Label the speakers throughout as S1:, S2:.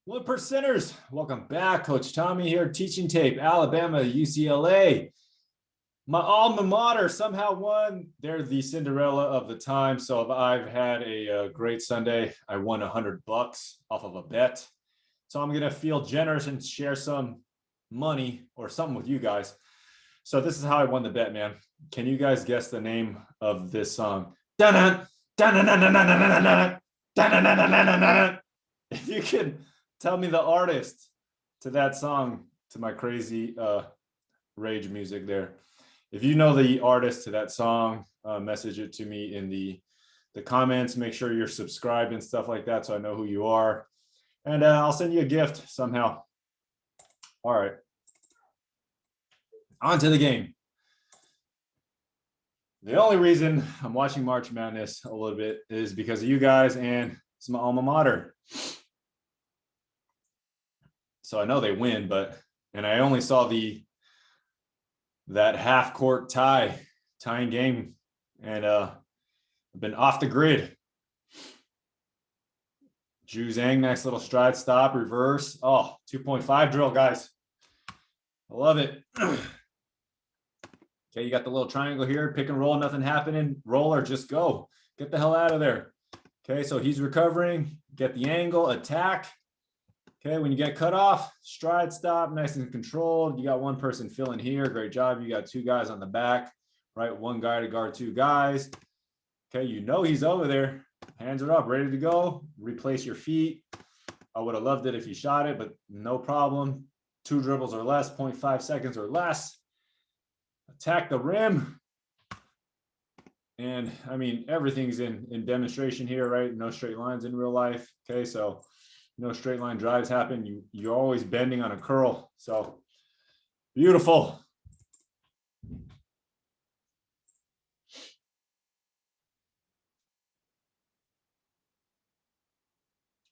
S1: One percenters, welcome back. Coach Tommy here, teaching tape, Alabama, UCLA. My alma mater somehow won. They're the Cinderella of the time. So I've had a great Sunday. I won $100 off of a bet. So I'm going to feel generous and share some money or something with you guys. So this is how I won the bet, man. Can you guys guess the name of this song? If you can tell me the artist to that song, to my crazy rage music there. If you know the artist to that song, message it to me in the comments. Make sure you're subscribed and stuff like that so I know who you are. And I'll send you a gift somehow. All right. On to the game. The only reason I'm watching March Madness a little bit is because of you guys, and it's my alma mater. So I know they win, and I only saw that half court tying game, and I've been off the grid. Ju Zhang, nice little stride stop, reverse. Oh, 2.5 drill, guys. I love it. Okay, you got the little triangle here, pick and roll, nothing happening. Roll or just go. Get the hell out of there. Okay, so he's recovering. Get the angle, attack. Okay, when you get cut off, stride stop, nice and controlled. You got one person filling here. Great job. You got two guys on the back, right? One guy to guard two guys. Okay, you know he's over there. Hands are up, ready to go. Replace your feet. I would have loved it if he shot it, but no problem. 2 dribbles or less, 0.5 seconds or less. Attack the rim. And I mean, everything's in demonstration here, right? No straight lines in real life. Okay, so no straight line drives happen. You're always bending on a curl. So beautiful.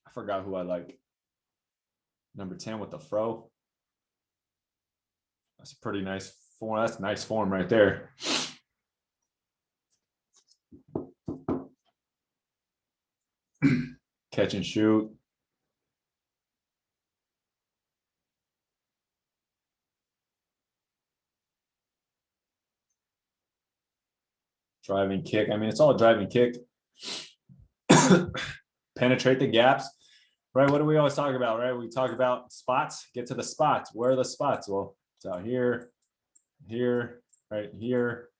S1: I forgot who I like. Number 10 with the fro. That's a pretty nice form. That's nice form right there. Catch and shoot. Driving kick. I mean, it's all a driving kick. Penetrate the gaps, right? What do we always talk about, right? We talk about spots. Get to the spots. Where are the spots? Well, it's out here, here, right here,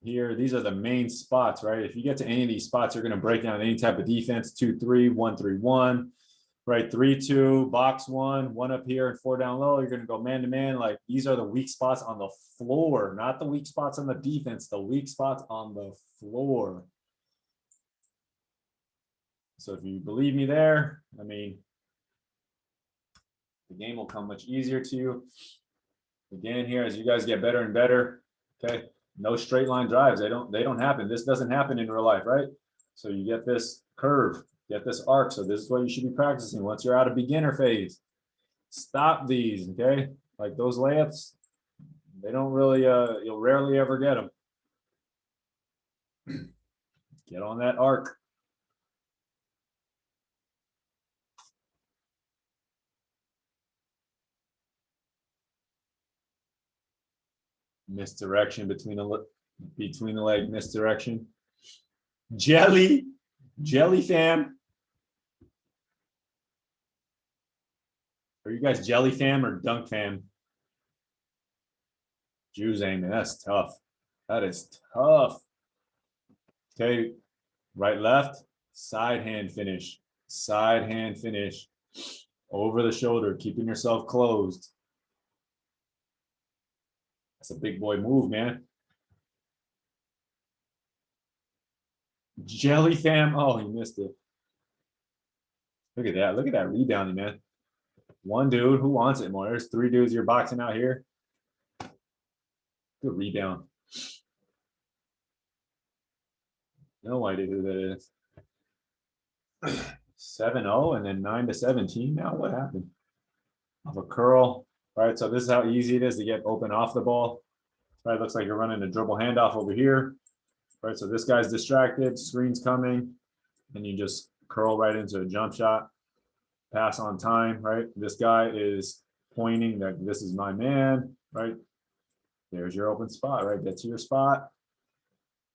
S1: here. These are the main spots, right? If you get to any of these spots, you're going to break down any type of defense. 2-3, 1-3-1, right? 3-2, box one up here and 4 down low. You're going to go man to man. Like, these are the weak spots on the floor, not the weak spots on the defense, the weak spots on the floor. So if you believe me there, I mean, the game will come much easier to you. Again, here, as you guys get better and better, okay, no straight line drives. They don't happen. This doesn't happen in real life, right? So you get this curve, get this arc. So this is what you should be practicing once you're out of beginner phase. Stop these, okay? Like those layups, they don't really, you'll rarely ever get them. Get on that arc. Misdirection between the leg, misdirection. Jelly fam. Are you guys jelly fam or dunk fam? Ju Zhang, man, that's tough. That is tough. Okay, right, left, side hand finish. Side hand finish. Over the shoulder, keeping yourself closed. That's a big boy move, man. Jelly fam. Oh, he missed it. Look at that. Look at that rebounding, man. One dude. Who wants it more? There's 3 dudes you're boxing out here. Good rebound. No idea who that is. 7-0 and then 9-17. Now what happened? Of a curl. All right, so this is how easy it is to get open off the ball. All right, looks like you're running a dribble handoff over here. All right, so this guy's distracted, screen's coming, and you just curl right into a jump shot. pass on time, right? This guy is pointing that this is my man, right? There's your open spot, right? Get to your spot.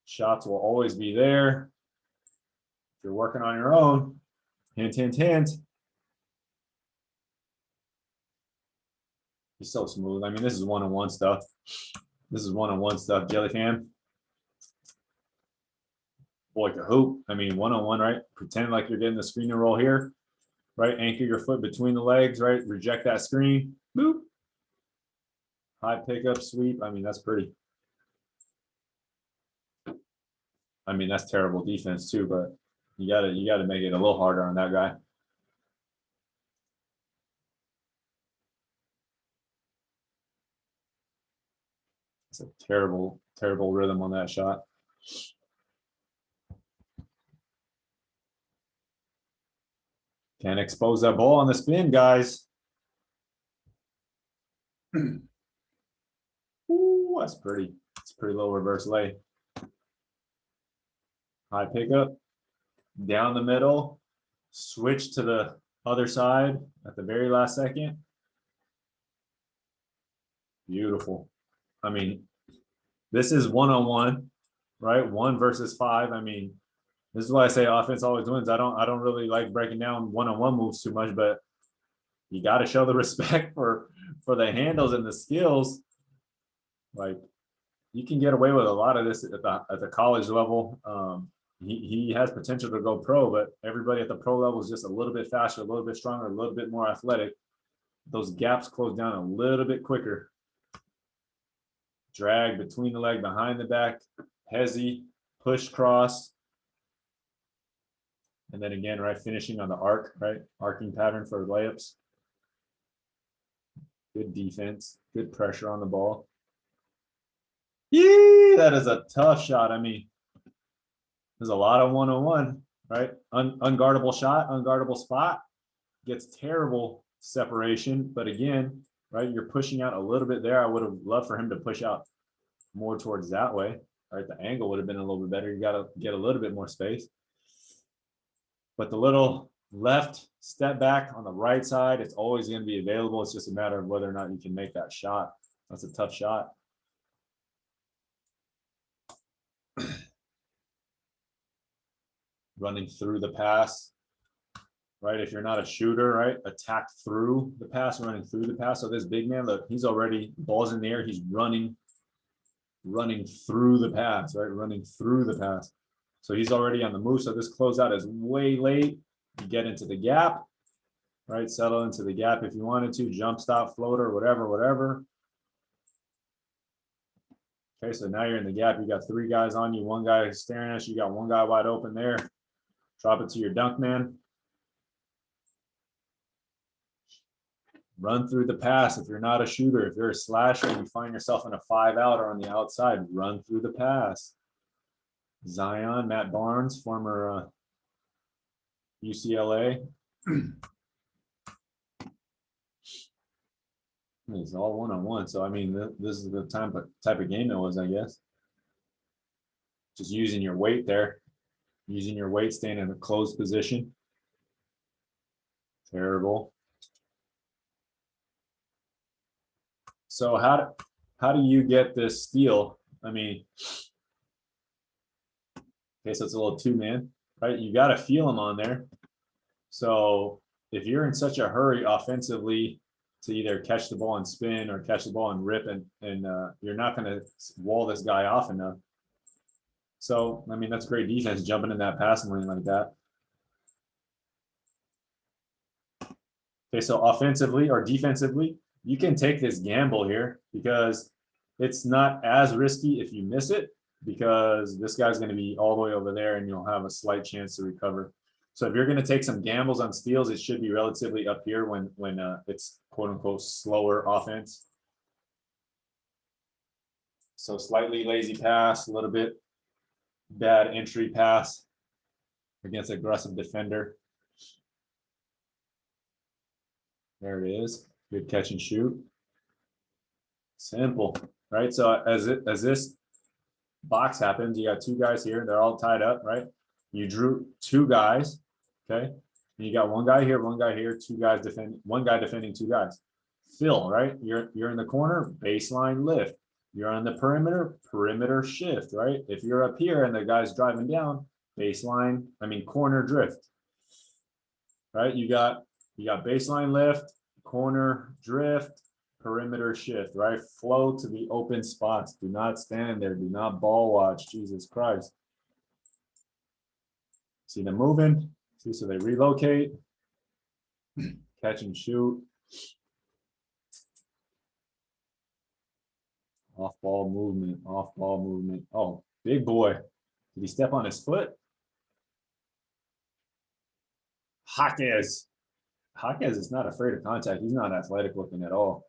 S1: Shots will always be there. If you're working on your own, hint, hint, hint. He's so smooth. I mean, this is one-on-one stuff. This is one-on-one stuff, Jellyfan. Boy, to hoop. I mean, one-on-one, right? Pretend like you're getting the screen and roll here, right? Anchor your foot between the legs, right? Reject that screen. Boop. High pickup sweep. I mean, that's pretty. I mean, that's terrible defense too, but you gotta make it a little harder on that guy. It's a terrible, terrible rhythm on that shot. Can't expose that ball on the spin, guys. Ooh, that's pretty. It's pretty low reverse lay. High pickup, down the middle, switch to the other side at the very last second. Beautiful. I mean, this is one-on-one, right? 1 versus 5. I mean, this is why I say offense always wins. I don't really like breaking down one-on-one moves too much, but you got to show the respect for the handles and the skills. Like, you can get away with a lot of this at the college level. He has potential to go pro, but everybody at the pro level is just a little bit faster, a little bit stronger, a little bit more athletic. Those gaps close down a little bit quicker. Drag between the leg, behind the back, hezzy, push cross. And then again, right, finishing on the arc, right? Arcing pattern for layups. Good defense, good pressure on the ball. Yeah, that is a tough shot. I mean, there's a lot of one-on-one, right? Unguardable shot, unguardable spot. Gets terrible separation, but again, right, you're pushing out a little bit there. I would have loved for him to push out more towards that way. Right, the angle would have been a little bit better. You got to get a little bit more space. But the little left step back on the right side, it's always going to be available. It's just a matter of whether or not you can make that shot. That's a tough shot. Running through the pass, right? If you're not a shooter, right, attack through the pass, running through the pass. So this big man, look, he's already, ball's in the air, he's running through the pass, right? Running through the pass. So he's already on the move. So this closeout is way late. You get into the gap, right? Settle into the gap if you wanted to, jump stop, floater, whatever. Okay, so now you're in the gap. You got 3 guys on you, 1 guy staring at you, you got 1 guy wide open there. Drop it to your dunk man. Run through the pass. If you're not a shooter, if you're a slasher and you find yourself in a 5-out or on the outside, run through the pass. Zion, Matt Barnes, former UCLA. It's all one-on-one. So, I mean, this is the type of game it was, I guess. Just using your weight there. Using your weight, staying in a closed position. Terrible. So how do you get this steal? I mean, okay, so it's a little 2-man, right? You got to feel him on there. So if you're in such a hurry offensively to either catch the ball and spin or catch the ball and rip, and you're not going to wall this guy off enough. So, I mean, that's great defense, jumping in that passing lane like that. Okay, so offensively or defensively, you can take this gamble here because it's not as risky if you miss it, because this guy's going to be all the way over there and you'll have a slight chance to recover. So if you're going to take some gambles on steals, it should be relatively up here when it's quote unquote slower offense. So slightly lazy pass, a little bit bad entry pass against aggressive defender. There it is. Good catch and shoot. Simple, right? So as this box happens, you got 2 guys here. They're all tied up, right? You drew 2 guys, okay? And you got one guy here, two guys defending, one guy defending two guys. Fill, right? You're in the corner, baseline lift. You're on the perimeter, perimeter shift, right? If you're up here and the guy's driving down, corner drift, right? You got baseline lift, corner drift, perimeter shift, right? Flow to the open spots. Do not stand there. Do not ball watch. Jesus Christ. See them moving. See, so they relocate, catch and shoot. Off ball movement, off ball movement. Oh, big boy. Did he step on his foot? Jaquez is not afraid of contact. He's not athletic looking at all,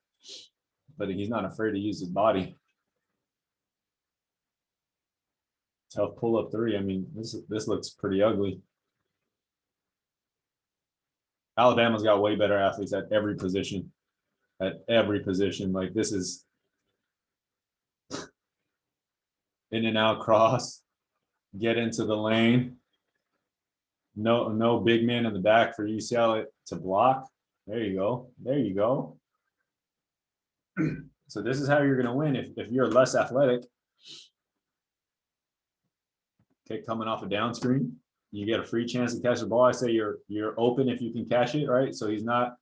S1: but he's not afraid to use his body. Tough pull up three. I mean, this looks pretty ugly. Alabama's got way better athletes at every position. At every position. Like, this is in and out cross, get into the lane. No big man in the back for UCLA to block. There you go. There you go. So this is how you're going to win if you're less athletic. Okay, coming off a down screen, you get a free chance to catch the ball. I say you're open if you can catch it, right? So he's not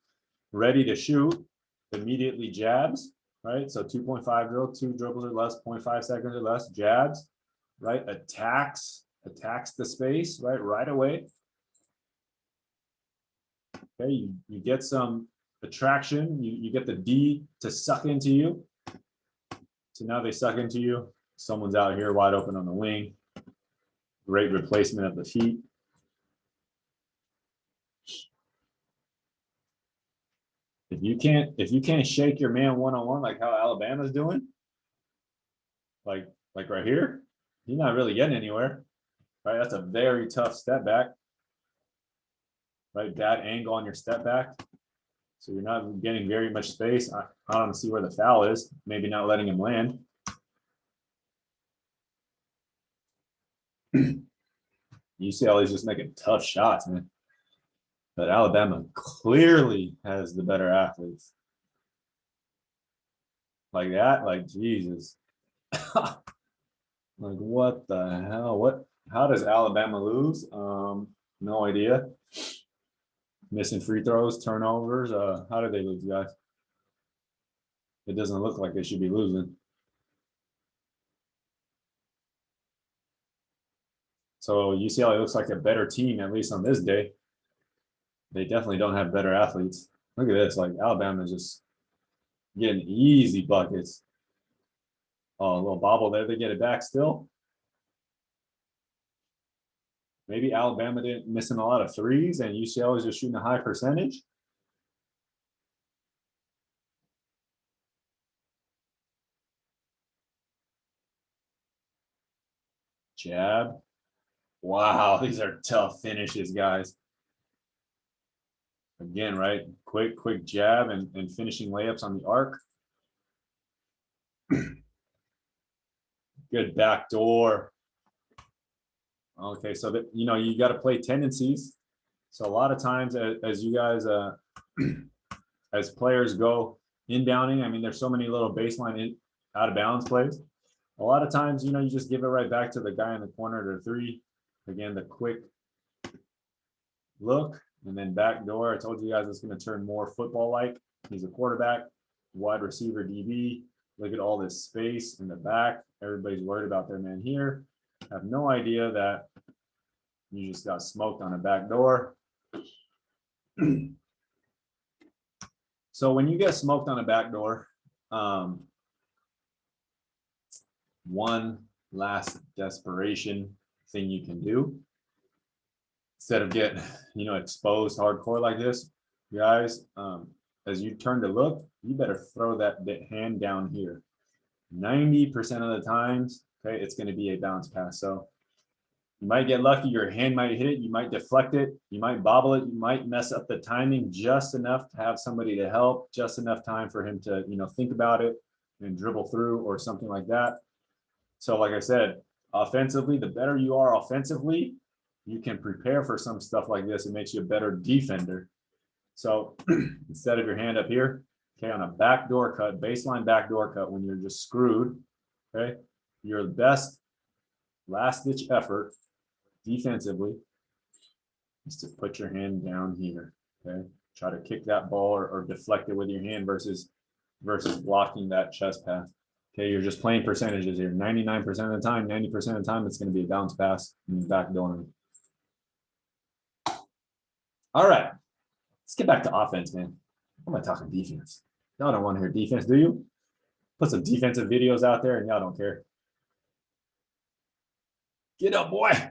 S1: ready to shoot, immediately jabs, right? So 2.5 drill, 2 dribbles or less, 0.5 seconds or less, jabs, right? Attacks the space, right away. Okay, you get some attraction, you get the D to suck into you. So now they suck into you. Someone's out here wide open on the wing. Great replacement of the feet. If you can't shake your man one-on-one like how Alabama's doing, like right here, you're not really getting anywhere. Right? That's a very tough step back. Right? Bad angle on your step back. So you're not getting very much space. I don't see where the foul is. Maybe not letting him land. UCLA is just making tough shots, man. But Alabama clearly has the better athletes. Like that, like Jesus. Like, what the hell? How does Alabama lose? No idea. Missing free throws, turnovers. How did they lose, guys? It doesn't look like they should be losing. So UCLA looks like a better team, at least on this day. They definitely don't have better athletes. Look at this, like Alabama is just getting easy buckets. Oh, a little bobble there. They get it back still. Maybe Alabama didn't missing a lot of threes and UCLA is just shooting a high percentage. Jab. Wow, these are tough finishes, guys. Again, right? Quick jab and finishing layups on the arc. Good backdoor. Okay, so that you got to play tendencies. So a lot of times, as you guys, as players go inbounding, I mean, there's so many little baseline out of bounds plays. A lot of times, you just give it right back to the guy in the corner to three. Again, the quick look and then backdoor. I told you guys it's going to turn more football-like. He's a quarterback, wide receiver, DB. Look at all this space in the back. Everybody's worried about their man here. I have no idea that you just got smoked on a backdoor. So when you get smoked on a backdoor, one last desperation thing you can do, instead of getting exposed hardcore like this, guys, as you turn to look, you better throw that hand down here. 90% of the times, okay, it's going to be a bounce pass. So you might get lucky, your hand might hit it, you might deflect it, you might bobble it, you might mess up the timing just enough to have somebody to help, just enough time for him to think about it and dribble through or something like that. So like I said, offensively, the better you are offensively, you can prepare for some stuff like this. It makes you a better defender. So instead of your hand up here, okay, on a backdoor cut, baseline backdoor cut, when you're just screwed, okay, your best last ditch effort defensively is to put your hand down here, okay? Try to kick that ball or deflect it with your hand versus blocking that chest pass. Okay, you're just playing percentages here. 99% of the time, 90% of the time, it's going to be a bounce pass and backdooring. All right, let's get back to offense, man. I'm not talking defense. Y'all don't want to hear defense, do you? Put some defensive videos out there and y'all don't care. Get up, boy. Okay,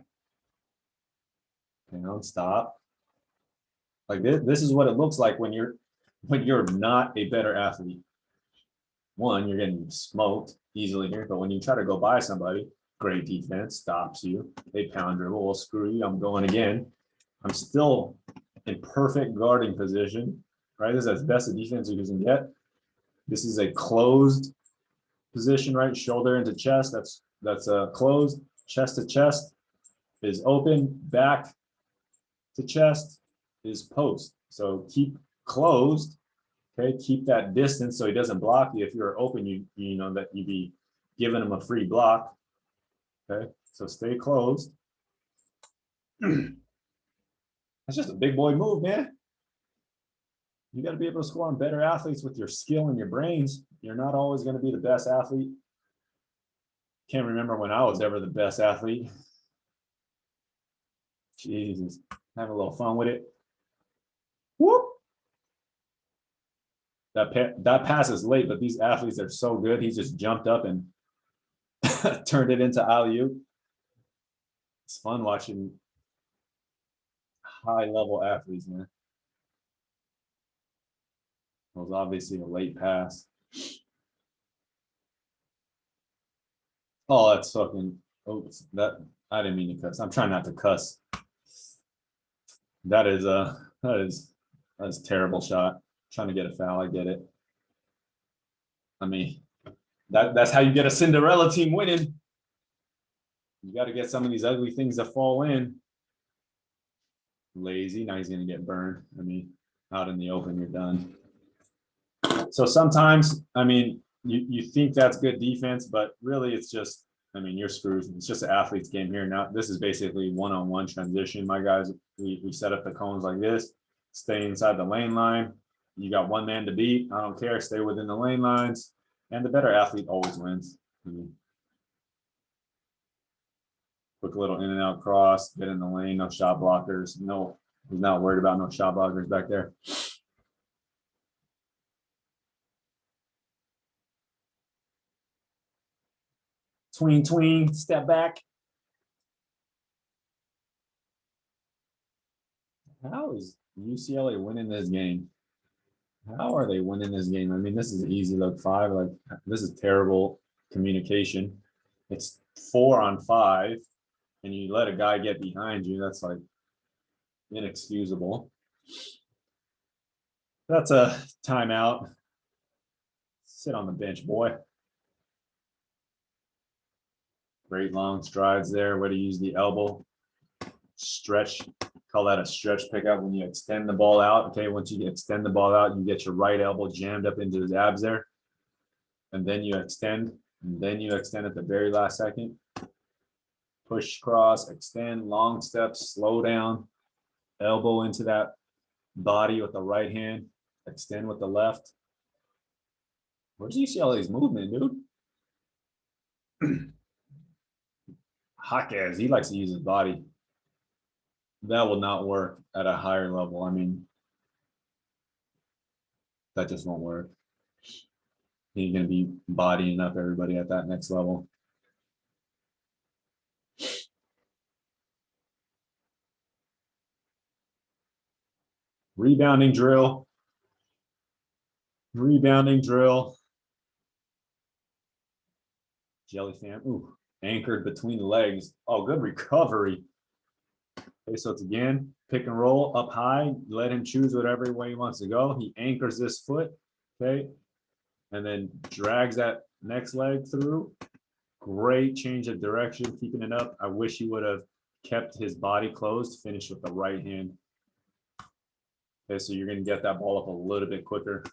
S1: don't stop. Like this is what it looks like when you're not a better athlete. One, you're getting smoked easily here, but when you try to go by somebody, great defense stops you. They pound dribble. Well, screw you. I'm going again. I'm still in perfect guarding position, right? This is as best a defense you can get. This is a closed position, right? Shoulder into chest. That's closed. Chest to chest is open. Back to chest is post. So keep closed. Okay, keep that distance so he doesn't block you. If you're open, you know that you'd be giving him a free block. Okay, so stay closed. That's just a big boy move, man. You got to be able to score on better athletes with your skill and your brains. You're not always going to be the best athlete. Can't remember when I was ever the best athlete. Jesus, have a little fun with it. Whoop. That pass is late, but these athletes are so good. He just jumped up and turned it into alley-oop. It's fun watching high-level athletes, man. It was obviously a late pass. Oh, that's fucking. Oops, that I didn't mean to cuss. I'm trying not to cuss. That is a terrible shot. Trying to get a foul. I get it. I mean, that's how you get a Cinderella team winning. You got to get some of these ugly things to fall in. Lazy. Now he's going to get burned. I mean, out in the open, you're done. So sometimes, I mean, you think that's good defense, but really it's just, I mean, you're screwed. It's just an athlete's game here. Now, this is basically one-on-one transition. My guys, we set up the cones like this. Stay inside the lane line. You got one man to beat. I don't care. Stay within the lane lines. And the better athlete always wins. Quick little in and out cross. Get in the lane. No shot blockers. No, he's not worried about no shot blockers back there. Tween, step back. How is UCLA winning this game? How are they winning this game? I mean, this is easy. Look, 5. Like, this is terrible communication. It's 4 on 5, and you let a guy get behind you. That's like inexcusable. That's a timeout. Sit on the bench, boy. Great long strides there. Way to use the elbow. Stretch. Call that a stretch pickup when you extend the ball out. Okay, once you extend the ball out, you get your right elbow jammed up into his abs there. And then you extend. And then you extend at the very last second. Push, cross, extend, long steps, slow down. Elbow into that body with the right hand. Extend with the left. Where's UCLA's movement, dude? Hawkes, he likes to use his body. That will not work at a higher level. I mean, that just won't work. He's going to be bodying up everybody at that next level. Rebounding drill. Rebounding drill. Jelly fan. Ooh, anchored between the legs. Oh, good recovery. Okay, so it's again, pick and roll up high. Let him choose whatever way he wants to go. He anchors this foot, okay, and then drags that next leg through. Great change of direction, keeping it up. I wish he would have kept his body closed, finished with the right hand. Okay, so you're going to get that ball up a little bit quicker.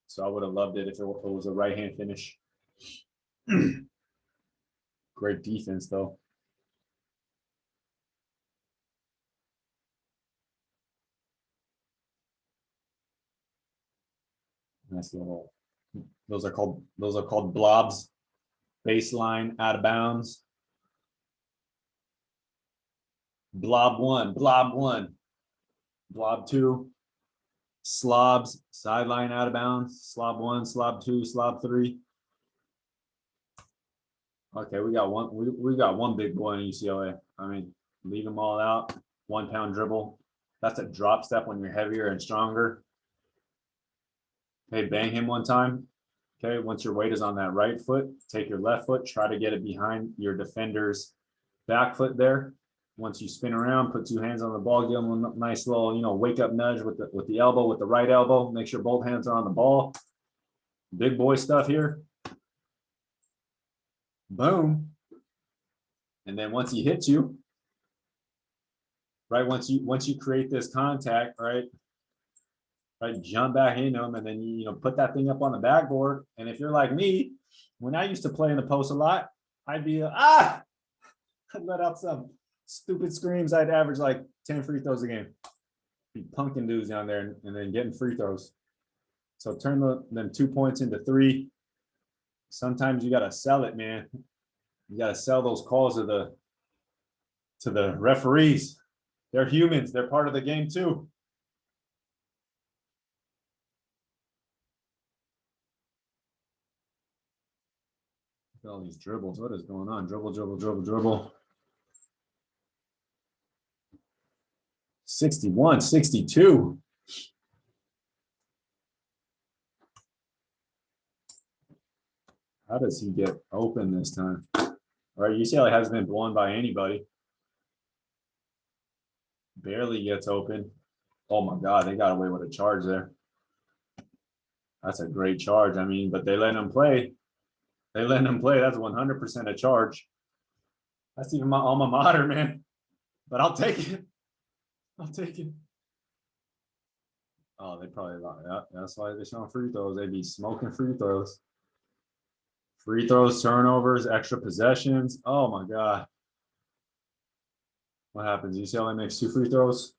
S1: So I would have loved it if it was a right hand finish. Great defense, though. Nice little. Those are called blobs. Baseline, out of bounds. Blob one, blob one, blob two. Slobs, sideline, out of bounds. Slob one, slob two, slob three. Okay, we got one. We got one big boy in UCLA. I mean, leave them all out. 1 pound dribble. That's a drop step when you're heavier and stronger. Okay, bang him one time. Okay, once your weight is on that right foot, take your left foot, try to get it behind your defender's back foot there. Once you spin around, put 2 hands on the ball, give them a nice little, wake up nudge with the elbow, with the right elbow. Make sure both hands are on the ball. Big boy stuff here. Boom. And then once he hits you, right, once you create this contact, right, jump back into him, and then you put that thing up on the backboard. And if you're like me, when I used to play in the post a lot, I'd be I'd let out some stupid screams. I'd average like 10 free throws a game. Be punking dudes down there and then getting free throws. So turn them 2 points into 3. Sometimes you gotta sell it, man. You gotta sell those calls to the referees. They're humans. They're part of the game too. Look at all these dribbles. What is going on? Dribble, dribble, dribble, dribble. 61, 62. How does he get open this time? All right, UCLA hasn't been blown by anybody. Barely gets open. Oh my God, they got away with a charge there. That's a great charge. I mean, but they let him play. They let him play. That's 100% a charge. That's even my alma mater, man. But I'll take it. I'll take it. Oh, they probably that's why they're showing free throws. They'd be smoking free throws. Free throws, turnovers, extra possessions. Oh my God. What happens? UCLA makes 2 free throws.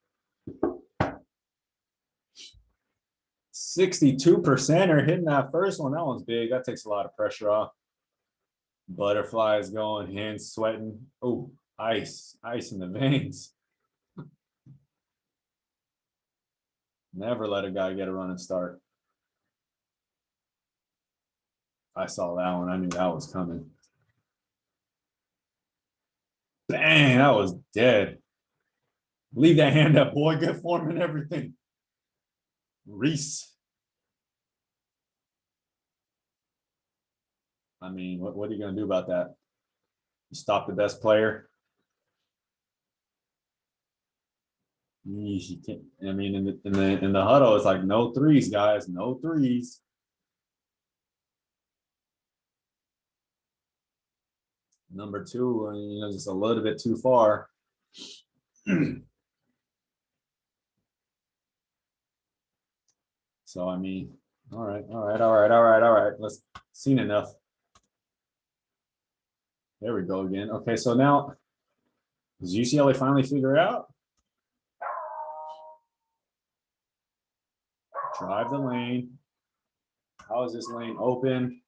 S1: 62% are hitting that first one. That one's big. That takes a lot of pressure off. Butterflies going, hands sweating. Oh, ice in the veins. Never let a guy get a running start. I saw that one. I knew that was coming. Bang, that was dead. Leave that hand up, boy. Good form and everything. Reese. I mean, what are you going to do about that? You stop the best player. You can't, I mean, in the huddle, it's like no threes, guys. No threes. Number 2, just a little bit too far. So I mean, all right. Let's seen enough. There we go again. Okay, so now does UCLA finally figure out? Drive the lane. How is this lane open?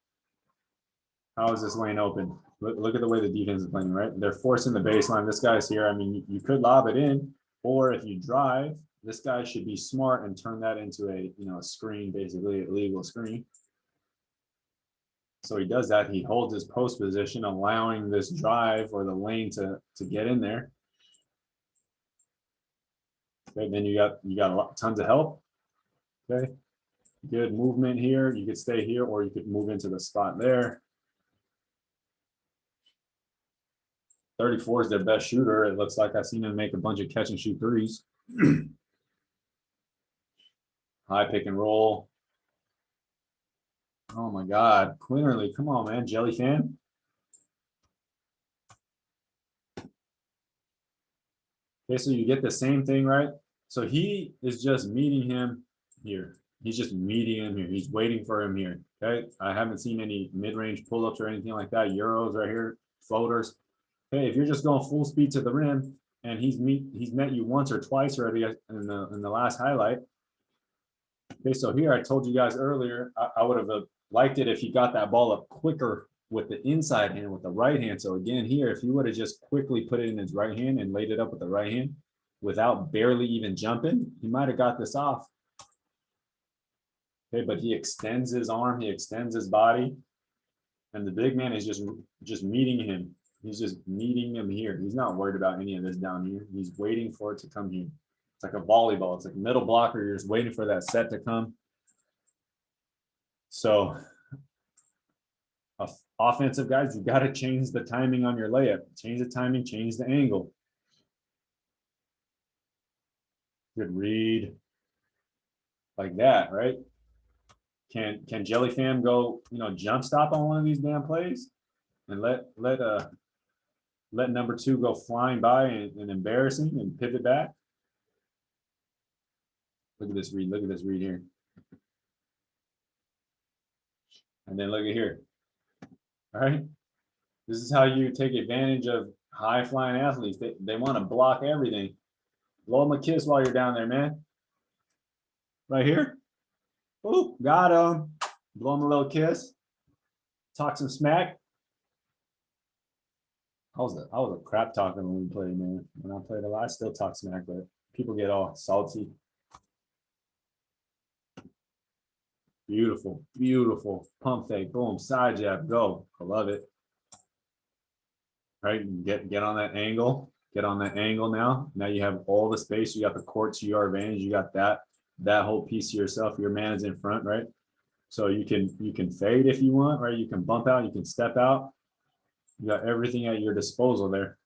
S1: How is this lane open? Look at the way the defense is playing, right? They're forcing the baseline. This guy's here. I mean, you could lob it in, or if you drive, this guy should be smart and turn that into a screen, basically a legal screen. So he does that. He holds his post position, allowing this drive or the lane to get in there. Okay, then you got tons of help. Okay, good movement here. You could stay here, or you could move into the spot there. 34 is their best shooter. It looks like I've seen him make a bunch of catch and shoot threes. High pick and roll. Oh my God, Quinterly, come on, man, Jelly fan. Okay, so you get the same thing, right? So he is just meeting him here. He's just meeting him here. He's waiting for him here. Okay, I haven't seen any mid-range pull-ups or anything like that. Euros right here, floaters. Okay, if you're just going full speed to the rim and he's met you once or twice already in the last highlight. Okay, so here I told you guys earlier, I would have liked it if he got that ball up quicker with the inside hand, with the right hand. So again, here, if he would have just quickly put it in his right hand and laid it up with the right hand without barely even jumping, he might have got this off. Okay, but he extends his arm, he extends his body, and the big man is just meeting him. He's just meeting him here. He's not worried about any of this down here. He's waiting for it to come here. It's like a volleyball. It's like a middle blocker. You're just waiting for that set to come. So offensive guys, you got to change the timing on your layup. Change the timing, change the angle. Good read. Like that, right? Can Jelly Fam go, jump stop on one of these damn plays and let number two go flying by and embarrassing and pivot back? Look at this read. Look at this read here. And then look at here. All right. This is how you take advantage of high flying athletes. They want to block everything. Blow them a kiss while you're down there, man. Right here. Oh, got him. Blow him a little kiss. Talk some smack. I was a crap talker when we played, man. When I played a lot, I still talk smack, but people get all salty. Beautiful, beautiful. Pump fake, boom, side jab, go. I love it. All right, get on that angle. Get on that angle now. Now you have all the space. You got the court to your advantage. You got that whole piece to yourself. Your man is in front, right? So you can fade if you want, right? You can bump out, you can step out. You got everything at your disposal there.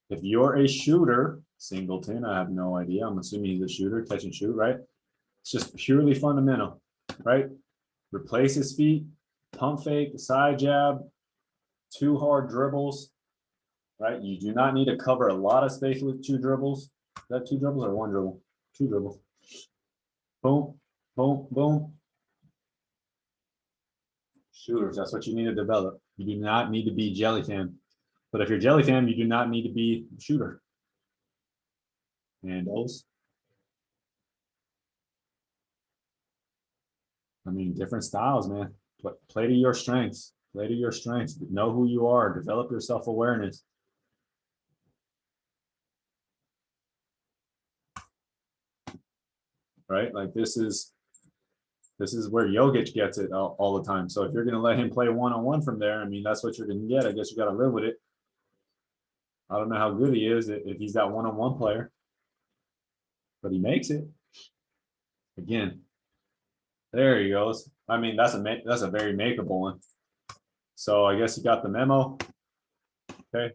S1: If you're a shooter, Singleton, I have no idea. I'm assuming he's a shooter, catch and shoot, right? It's just purely fundamental, right? Replace his feet, pump fake, side jab, 2 hard dribbles, right? You do not need to cover a lot of space with 2 dribbles. Is that 2 dribbles or 1 dribble? 2 dribbles. Boom, boom, boom. Shooters, that's what you need to develop. You do not need to be Jelly Fam. But if you're Jelly Fam, you do not need to be a shooter. And those. I mean, different styles, man. Play to your strengths. Play to your strengths. Know who you are. Develop your self-awareness. Right? Like this is where Jokic gets it all the time. So if you're going to let him play one-on-one from there, I mean, that's what you're going to get. I guess you got to live with it. I don't know how good he is if he's that one-on-one player, but he makes it. Again, there he goes. I mean, that's a very makeable one. So I guess you got the memo. Okay.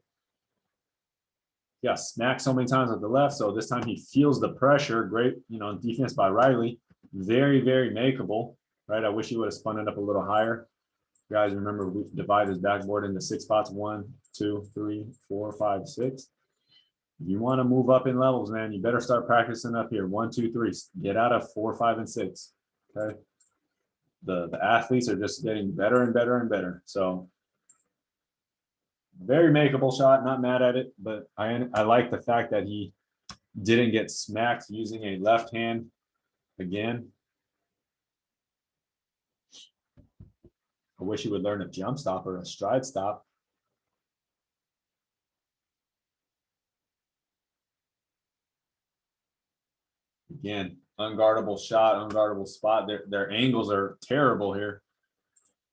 S1: Yeah, smacked so many times with the left. So this time he feels the pressure. Great, defense by Riley. Very, very makeable, right? I wish he would have spun it up a little higher. Guys, remember we divide his backboard into 6 spots. 1, 2, 3, 4, 5, 6. If you want to move up in levels, man, you better start practicing up here. 1, 2, 3. Get out of 4, 5, and 6. Okay. The athletes are just getting better and better and better. So very makeable shot, not mad at it, but I like the fact that he didn't get smacked using a left hand again. I wish he would learn a jump stop or a stride stop. Again, unguardable shot, unguardable spot. Their angles are terrible here.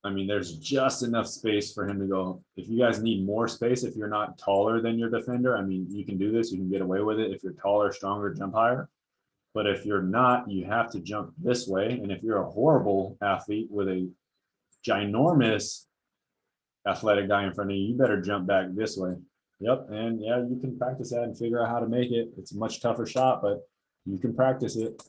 S1: I mean, there's just enough space for him to go. If you guys need more space, if you're not taller than your defender, I mean, you can do this. You can get away with it. If you're taller, stronger, jump higher. But if you're not, you have to jump this way. And if you're a horrible athlete with a ginormous athletic guy in front of you, you better jump back this way. Yep. And yeah, you can practice that and figure out how to make it. It's a much tougher shot, but you can practice it.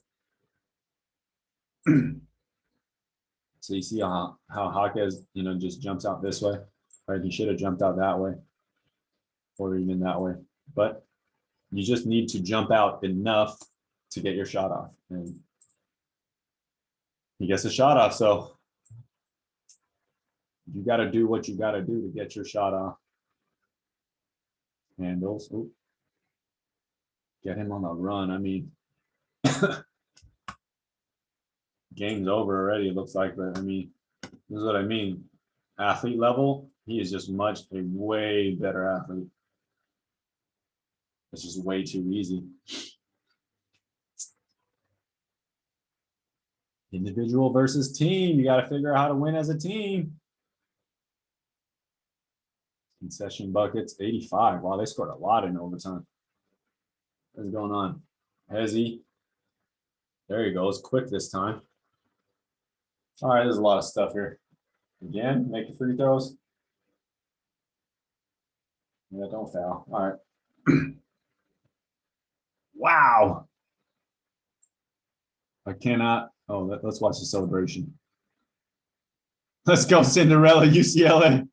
S1: So you see how Jaquez, just jumps out this way. right? He should have jumped out that way or even that way, but you just need to jump out enough to get your shot off. And he gets a shot off. So you got to do what you got to do to get your shot off. Handles. Ooh. Get him on the run. I mean, game's over already, it looks like. But I mean, this is what I mean. Athlete level, he is just a way better athlete. It's just way too easy. Individual versus team. You got to figure out how to win as a team. Concession buckets, 85. Wow, they scored a lot in overtime. What's going on? Hezzy. There you go. It's quick this time. All right, there's a lot of stuff here. Again, make the free throws. Yeah, don't foul. All right. Wow. I cannot. Oh, let's watch the celebration. Let's go, Cinderella, UCLA.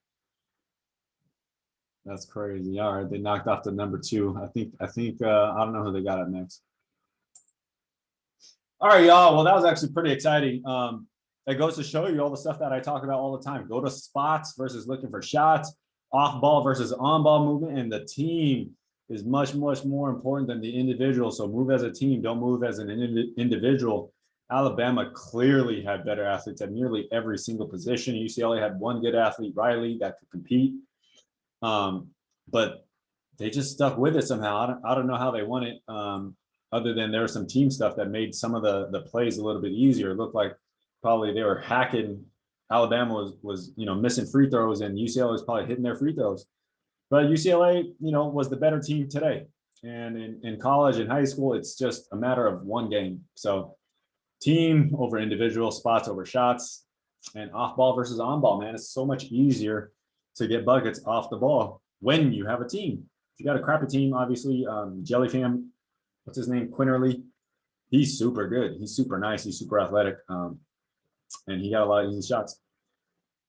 S1: That's crazy. All right, they knocked off the number 2. I think I don't know who they got up next. All right, y'all. Well, that was actually pretty exciting. It goes to show you all the stuff that I talk about all the time. Go to spots versus looking for shots, off ball versus on ball movement, and the team is much, much more important than the individual. So move as a team, don't move as an individual. Alabama clearly had better athletes at nearly every single position. UCLA had one good athlete, Riley, that could compete. But they just stuck with it somehow. I don't know how they won it, other than there was some team stuff that made some of the plays a little bit easier. It looked like probably they were hacking. Alabama was missing free throws, and UCLA was probably hitting their free throws. But UCLA, was the better team today. And in college and high school, it's just a matter of one game. So team over individual, spots over shots, and off ball versus on ball, man. It's so much easier to get buckets off the ball when you have a team. If you got a crappy team, obviously, Jellyfam, what's his name? Quinterly. He's super good. He's super nice. He's super athletic. And he got a lot of easy shots.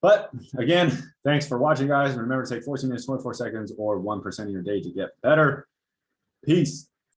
S1: But again, thanks for watching, guys. Remember to take 14 minutes, 24 seconds, or 1% of your day to get better. Peace.